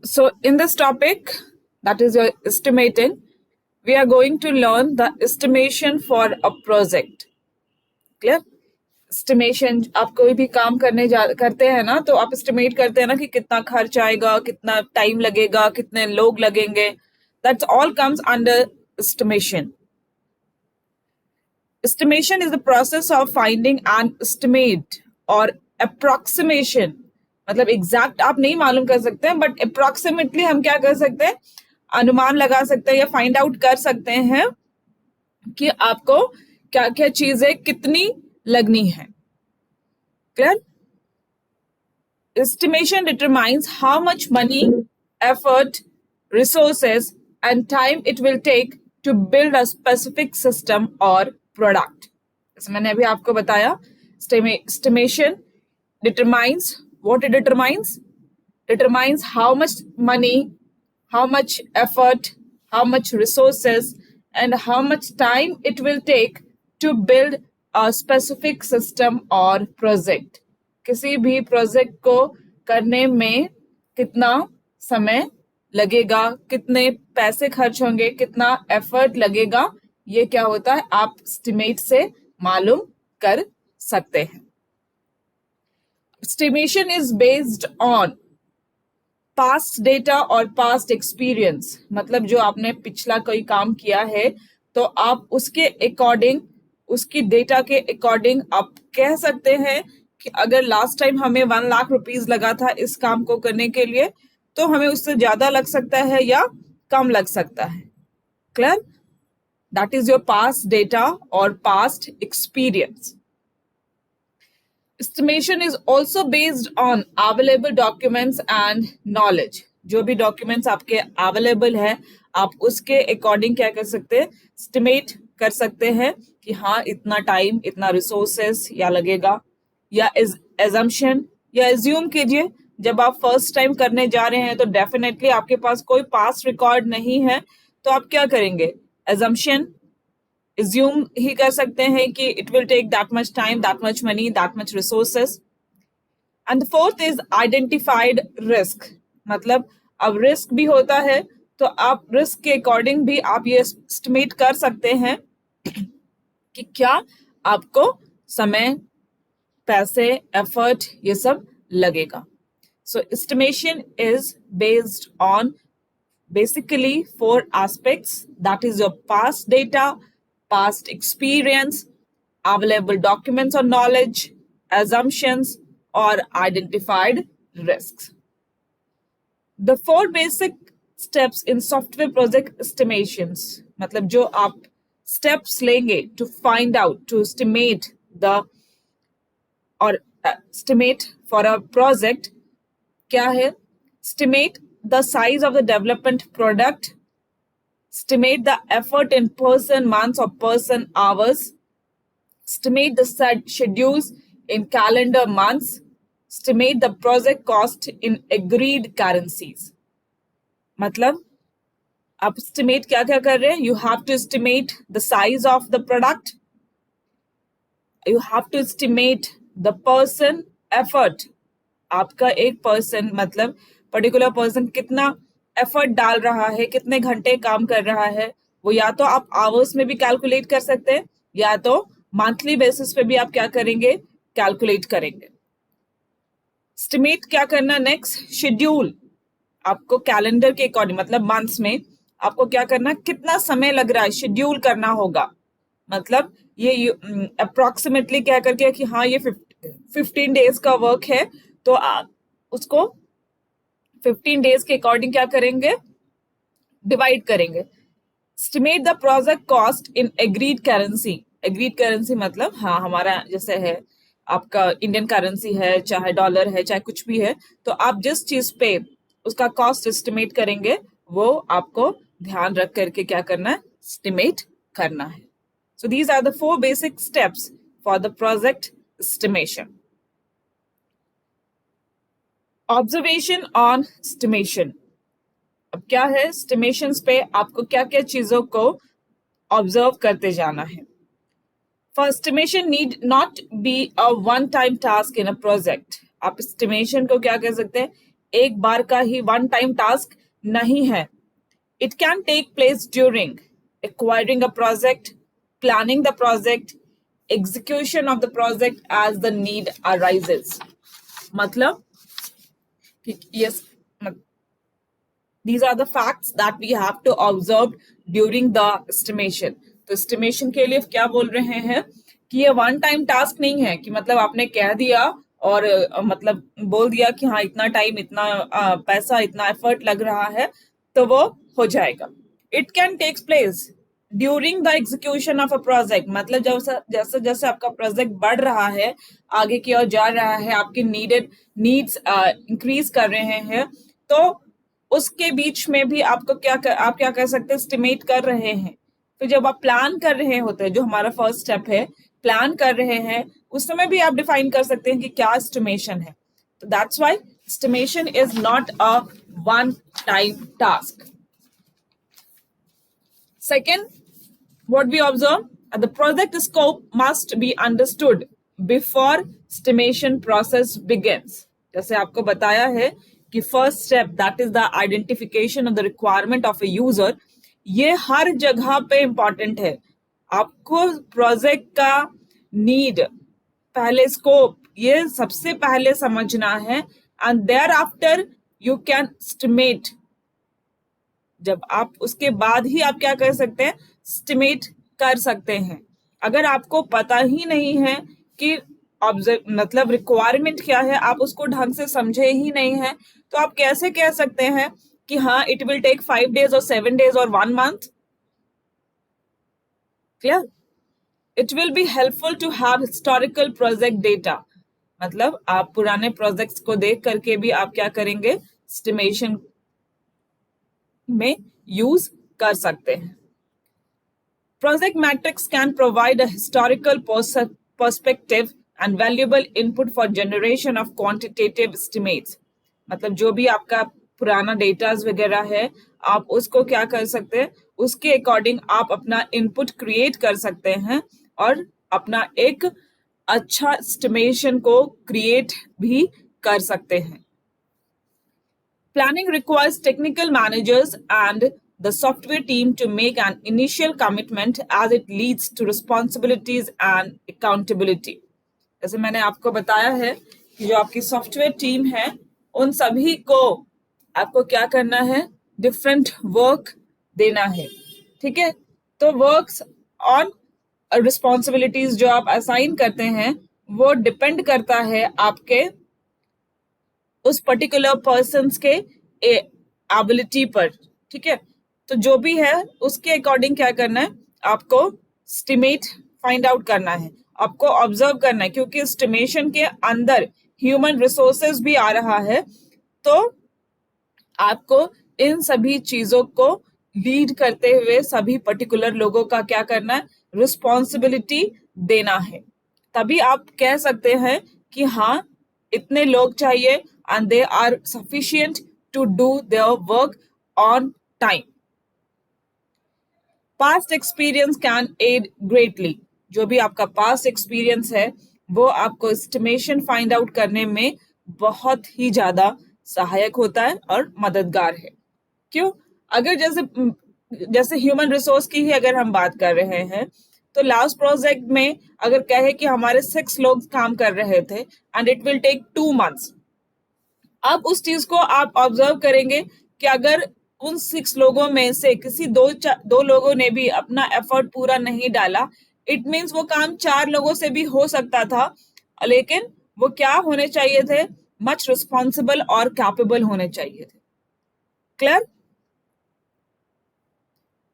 So in this topic, that is your estimating, we are going to learn the estimation for a project. Clear? Estimation, आप कोई भी काम करते हैं ना, तो आप estimate करते हैं ना कि कितना खर्च आएगा, कितना time लगेगा, कितने लोग लगेंगे. That all comes under estimation. Estimation is the process of finding an estimate or approximation. मतलब एग्जैक्ट आप नहीं मालूम कर सकते हैं, बट अप्रोक्सीमेटली हम क्या कर सकते हैं, अनुमान लगा सकते हैं या फाइंड आउट कर सकते हैं कि आपको क्या क्या चीजें कितनी लगनी है. Clear? Estimation determines how much money, effort, resources, and time it will take to build a specific system or product. जैसे मैंने अभी आपको बताया, estimation determines what it determines. Determines how much money, how much effort, how much resources, and how much time it will take to build a specific system or project. किसी भी project को करने में कितना समय लगेगा, कितने पैसे खर्च होंगे, कितना एफर्ट लगेगा, ये क्या होता है, आप एस्टिमेट से मालूम कर सकते हैं. Estimation is based on past data और पास्ट एक्सपीरियंस. मतलब जो आपने पिछला कोई काम किया है, तो आप उसके अकॉर्डिंग, उसकी डेटा के अकॉर्डिंग आप कह सकते हैं कि अगर लास्ट टाइम हमें 1 लाख रुपीस लगा था इस काम को करने के लिए, तो हमें उससे ज्यादा लग सकता है या कम लग सकता है. Clear? That is your past data और past experience. Estimation is also based on available documents and knowledge. जो भी डॉक्यूमेंट्स आपके अवेलेबल है, आप उसके अकॉर्डिंग क्या कर सकते हैं, एस्टिमेट कर सकते हैं कि हाँ इतना टाइम, इतना रिसोर्सेस या लगेगा. या एजम्पशन, या एज्यूम कीजिए जब आप फर्स्ट टाइम करने जा रहे हैं तो डेफिनेटली आपके पास कोई पास्ट रिकॉर्ड नहीं है, तो आप क्या करेंगे, एजम्पशन assume ही कर सकते हैं कि it will take that much time, that much money, that much resources. And the fourth is identified risk. मतलब अब रिस्क भी होता है, तो आप रिस्क के अकॉर्डिंग भी आप ये एस्टिमेट कर सकते हैं कि क्या आपको समय, पैसे, एफर्ट ये सब लगेगा. So estimation is based on basically 4 aspects. That is your past data, past experience, available documents or knowledge, assumptions, or identified risks. The 4 basic steps in software project estimations, मतलब जो आप steps लेंगे to find out, to estimate the or estimate for a project, क्या है? Estimate the size of the development product, estimate the effort in person months or person hours, estimate the schedules in calendar months, estimate the project cost in agreed currencies. मतलब आप estimate क्या क्या कर रहे हैं? You have to estimate the size of the product, you have to estimate the person effort. आपका एक person, मतलब पर्टिकुलर पर्सन कितना एफर्ट डाल रहा है, कितने घंटे काम कर रहा है, वो या तो आप आवर्स में भी कैलकुलेट कर सकते हैं, या तो मंथली बेसिस पे भी आप क्या करेंगे, कैलकुलेट करेंगे. एस्टिमेट क्या करना नेक्स्ट, शेड्यूल. आपको कैलेंडर के अकॉर्डिंग, मतलब मंथ्स में आपको क्या करना, कितना समय लग रहा है, शेड्यूल करना होगा. मतलब ये अप्रोक्सीमेटली क्या करके कि हाँ ये 15 डेज का वर्क है, तो आप उसको 15 डेज के अकॉर्डिंग क्या करेंगे, डिवाइड करेंगे. Estimate the project cost in agreed currency. Agreed currency मतलब हाँ हमारा जैसे है, आपका इंडियन करेंसी है, चाहे डॉलर है, चाहे कुछ भी है, तो आप जिस चीज पे उसका कॉस्ट एस्टिमेट करेंगे वो आपको ध्यान रख करके क्या करना है, एस्टिमेट करना है. So these are the 4 basic steps for the project estimation. Observation on estimation. अब क्या है, estimations पे आपको क्या क्या चीजों को ऑब्जर्व करते जाना है. For estimation need not be a one time task in a project. आप estimation को क्या कह सकते हैं, एक बार का ही वन टाइम टास्क नहीं है. It can take place during acquiring a project, planning the project, execution of the project as the need arises. मतलब कि yes, these are the facts that we have to observe during the estimation. तो estimation के लिए क्या बोल रहे हैं कि ये वन टाइम टास्क नहीं है कि मतलब आपने कह दिया और मतलब बोल दिया कि हाँ इतना टाइम इतना पैसा इतना एफर्ट लग रहा है तो वो हो जाएगा. It can takes place during the execution of a project. मतलब जैसे जैसे आपका प्रोजेक्ट बढ़ रहा है आगे की ओर जा रहा है आपकी नीड्स इंक्रीज कर रहे हैं तो उसके बीच में भी आपको आप क्या कर सकते हैं एस्टिमेट कर रहे हैं. तो जब आप प्लान कर रहे होते हैं जो हमारा फर्स्ट स्टेप है प्लान कर रहे हैं उस समय भी आप डिफाइन कर सकते हैं कि क्या एस्टिमेशन है. तो that's why estimation is not a one time task. Second, what we observe, the project scope must be understood before estimation process begins. जैसे आपको बताया है कि first step that is the identification of the requirement of a user, ये हर जगह पे important है. आपको प्रोजेक्ट का नीड पहले स्कोप ये सबसे पहले समझना है and thereafter you can estimate. जब आप उसके बाद ही आप क्या कर सकते हैं एस्टिमेट कर सकते हैं. अगर आपको पता ही नहीं है कि मतलब रिक्वायरमेंट क्या है आप उसको ढंग से समझे ही नहीं है तो आप कैसे कह सकते हैं कि हाँ इट विल टेक 5 days और 7 days और 1 month. Clear. It will be helpful to have historical project data. मतलब आप पुराने प्रोजेक्ट्स को देख करके भी आप क्या करेंगे एस्टिमेशन में यूज कर सकते हैं. Project matrix can provide a historical perspective and valuable input for generation of quantitative estimates. मतलब जो भी आपका पुराना डेटाज वगैरह है आप उसको क्या कर सकते हैं उसके अकॉर्डिंग आप अपना इनपुट क्रिएट कर सकते हैं और अपना एक अच्छा एस्टिमेशन को क्रिएट भी कर सकते हैं. Planning requires technical managers and the software team to make an initial commitment as it leads to responsibilities and accountability. जैसे मैंने आपको बताया है कि जो आपकी सॉफ्टवेयर टीम है उन सभी को आपको क्या करना है डिफरेंट वर्क देना है. ठीक है. तो वर्क्स ऑन रिस्पॉन्सिबिलिटीज जो आप असाइन करते हैं वो डिपेंड करता है आपके उस पर्टिकुलर पर्सन्स के एबिलिटी पर. ठीक है. तो जो भी है उसके अकॉर्डिंग क्या करना है आपको एस्टिमेट फाइंड आउट करना है आपको ऑब्जर्व करना है क्योंकि एस्टिमेशन के अंदर ह्यूमन रिसोर्सेज भी आ रहा है तो आपको इन सभी चीजों को लीड करते हुए सभी पर्टिकुलर लोगों का क्या करना है रिस्पॉन्सिबिलिटी देना है. तभी आप कह सकते हैं कि हाँ इतने लोग चाहिए and they are sufficient to do their work on time. Past experience can aid greatly. जो भी आपका past experience है वो आपको estimation find out करने में बहुत ही ज्यादा सहायक होता है और मददगार है. क्यों? अगर जैसे ह्यूमन रिसोर्स की ही अगर हम बात कर रहे हैं तो लास्ट प्रोजेक्ट में अगर कहे कि हमारे 6 लोग काम कर रहे थे and it will take 2 months. अब उस चीज को आप ऑब्जर्व करेंगे कि अगर उन 6 लोगों में से किसी दो लोगों ने भी अपना एफर्ट पूरा नहीं डाला इट मीन्स वो काम 4 लोगों से भी हो सकता था लेकिन वो क्या होने चाहिए थे मच रिस्पॉन्सिबल और कैपेबल होने चाहिए थे. क्लियर.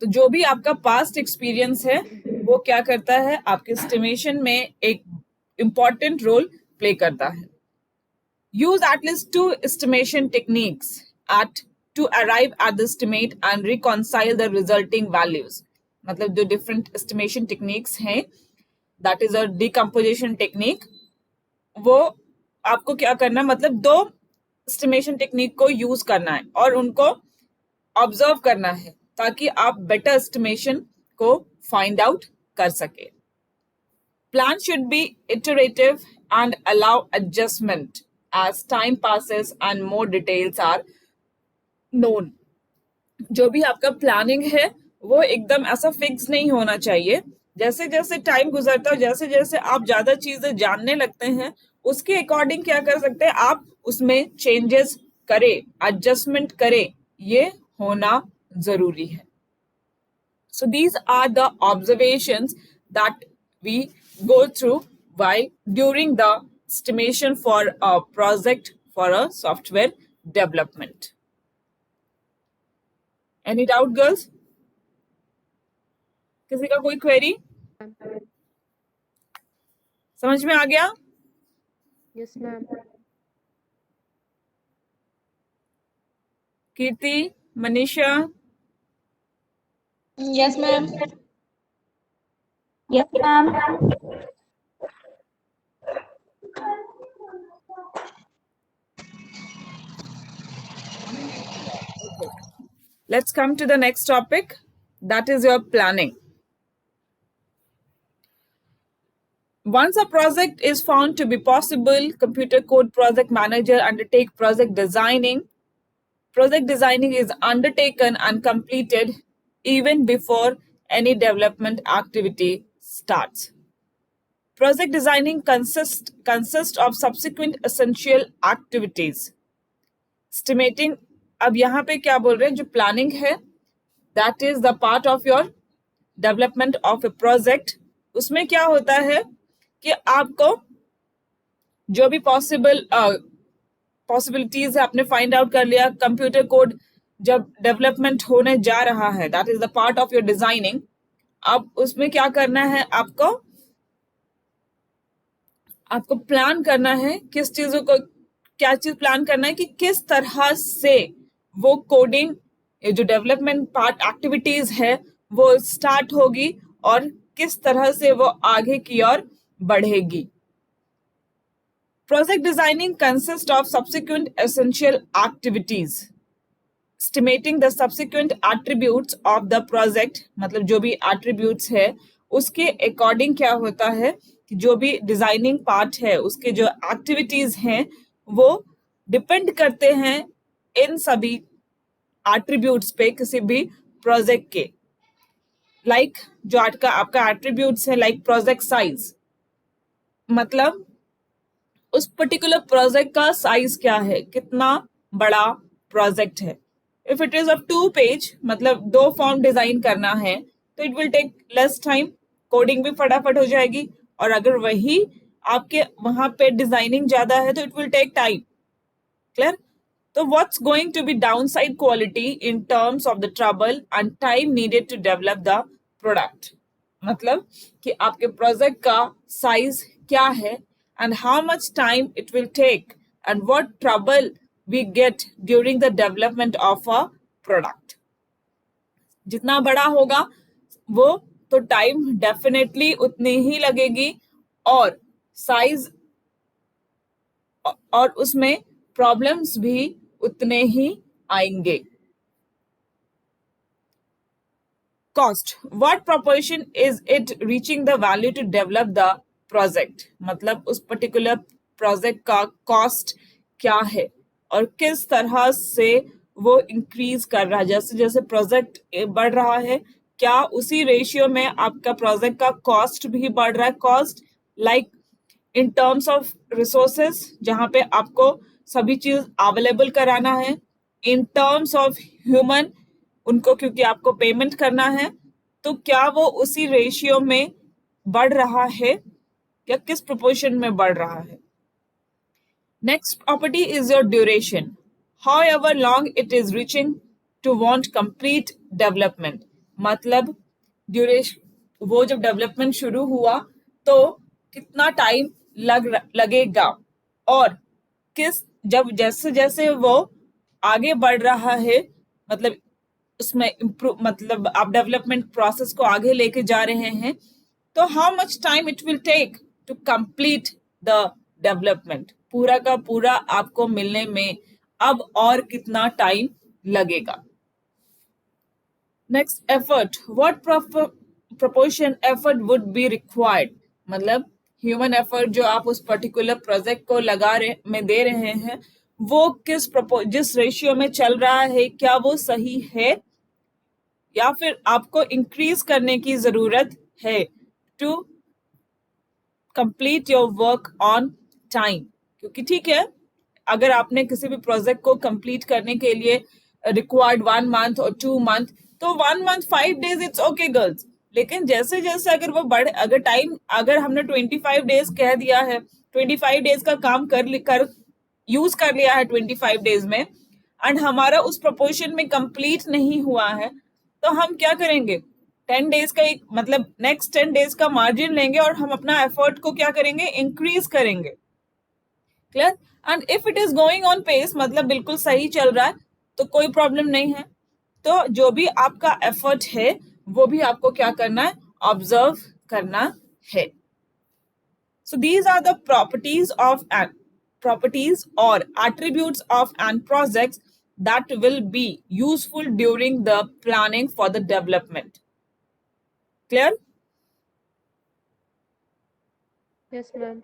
तो जो भी आपका पास्ट एक्सपीरियंस है वो क्या करता है आपके एस्टिमेशन में एक इंपॉर्टेंट रोल प्ले करता है. Use at least 2 estimation techniques to arrive at the estimate and reconcile the resulting values. मतलब जो different estimation techniques हैं, that is a decomposition technique. वो आपको क्या करना है मतलब 2 estimation technique को use करना है और उनको observe करना है ताकि आप better estimation को find out कर सके. Plan should be iterative and allow adjustment as time passes and more details are known. जो भी आपका प्लानिंग है वो एकदम ऐसा फिक्स नहीं होना चाहिए. जैसे जैसे टाइम गुजरता है, जैसे जैसे आप ज्यादा चीजें जानने लगते हैं, उसके अकॉर्डिंग क्या कर सकते हैं आप, उसमें चेंजेस करें, एडजस्टमेंट करें, ये होना जरूरी है. So these are the observations that we go through while during the estimation for a project for a software development. Any doubt, girls? किसी का कोई क्वेरी? समझ में आ गया? Yes, ma'am. Kirti, Manisha, Yes, ma'am. Yes, ma'am. let's come to the next topic, that is your planning. Once a project is found to be possible, computer code project manager undertake project designing. Project designing is undertaken and completed even before any development activity starts. Project designing consists of subsequent essential activities. Estimating, अब यहाँ पे क्या बोल रहे हैं, जो planning है, that is the part of your development of a project. उसमें क्या होता है कि आपको जो भी पॉसिबिलिटीज है आपने फाइंड आउट कर लिया. कंप्यूटर कोड जब डेवलपमेंट होने जा रहा है, that is the part of your designing. अब उसमें क्या करना है, आपको प्लान करना है, किस चीजों को, क्या चीज प्लान करना है कि किस तरह से वो कोडिंग, जो डेवलपमेंट पार्ट एक्टिविटीज है वो स्टार्ट होगी और किस तरह से वो आगे की ओर बढ़ेगी. Project designing consists of subsequent essential activities. Estimating the subsequent attributes of the project, मतलब जो भी attributes है उसके according क्या होता है कि जो भी डिजाइनिंग पार्ट है उसके जो एक्टिविटीज हैं वो डिपेंड करते हैं इन सभी एट्रीब्यूट्स पे किसी भी प्रोजेक्ट के. लाइक जो आपका एट्रीब्यूट्स है, लाइक प्रोजेक्ट साइज, मतलब उस पर्टिकुलर प्रोजेक्ट का साइज क्या है, कितना बड़ा प्रोजेक्ट है. If it is of 2 page, मतलब 2 फॉर्म डिजाइन करना है तो it will take less time, coding भी फटाफट हो जाएगी. और अगर वही आपके वहां पे डिजाइनिंग ज्यादा है तो it will take time. Clear? तो what's going to be downside quality in terms of the trouble and time needed to develop the product, मतलब कि आपके प्रोजेक्ट का साइज क्या है and how much time it will take and what trouble we get during the development of a product. जितना बड़ा होगा वो तो टाइम डेफिनेटली उतनी ही लगेगी और साइज और उसमें प्रॉब्लम्स भी उतने ही आएंगे. Cost, what proportion is it reaching the value to develop the project, मतलब उस पर्टिकुलर प्रोजेक्ट का कॉस्ट क्या है और किस तरह से वो इंक्रीज कर रहा है. जैसे जैसे प्रोजेक्ट बढ़ रहा है क्या उसी रेशियो में आपका प्रोजेक्ट का कॉस्ट भी बढ़ रहा है. Cost like in terms of resources, जहां पे आपको सभी चीज अवेलेबल कराना है. इन टर्म्स ऑफ ह्यूमन, उनको क्योंकि आपको पेमेंट करना है, तो क्या वो उसी रेशियो में बढ़ रहा है या किस प्रोपोर्शन में बढ़ रहा है. Next property is your duration, however long it is reaching to want complete development, मतलब ड्यूरेशन, वो जब डेवलपमेंट शुरू हुआ तो कितना टाइम लगेगा और किस, जब जैसे जैसे वो आगे बढ़ रहा है, मतलब उसमें इम्प्रूव, मतलब आप डेवलपमेंट प्रोसेस को आगे लेके जा रहे हैं, तो how much time it will take to complete the development, पूरा का पूरा आपको मिलने में अब और कितना टाइम लगेगा. Next, effort, what proportion effort would be required, मतलब ह्यूमन एफर्ट जो आप उस पर्टिकुलर प्रोजेक्ट को दे रहे हैं वो जिस रेशियो में चल रहा है, क्या वो सही है या फिर आपको इंक्रीज करने की जरूरत है to complete your work on time. क्योंकि ठीक है, अगर आपने किसी भी प्रोजेक्ट को कंप्लीट करने के लिए रिक्वायर्ड 1 मंथ और 2 मंथ, तो 1 month 5 days it's okay girls. लेकिन जैसे जैसे अगर वो बढ़े, अगर हमने 25 डेज कह दिया है, 25 डेज का काम कर यूज कर लिया है 25 डेज में, एंड हमारा उस प्रोपोर्शन में कंप्लीट नहीं हुआ है, तो हम क्या करेंगे? 10 डेज का एक मतलब नेक्स्ट 10 डेज का मार्जिन लेंगे और हम अपना एफर्ट को क्या करेंगे? इंक्रीज करेंगे। Clear? And if it is going on pace, मतलब बिल्कुल सही चल रहा है, तो कोई प्रॉब्लम नहीं है। तो जो भी आपका एफर्ट है वो भी आपको क्या करना है? ऑब्जर्व करना है। So these are the properties or attributes of an project that will be useful during the planning for the development. Clear? Yes, ma'am.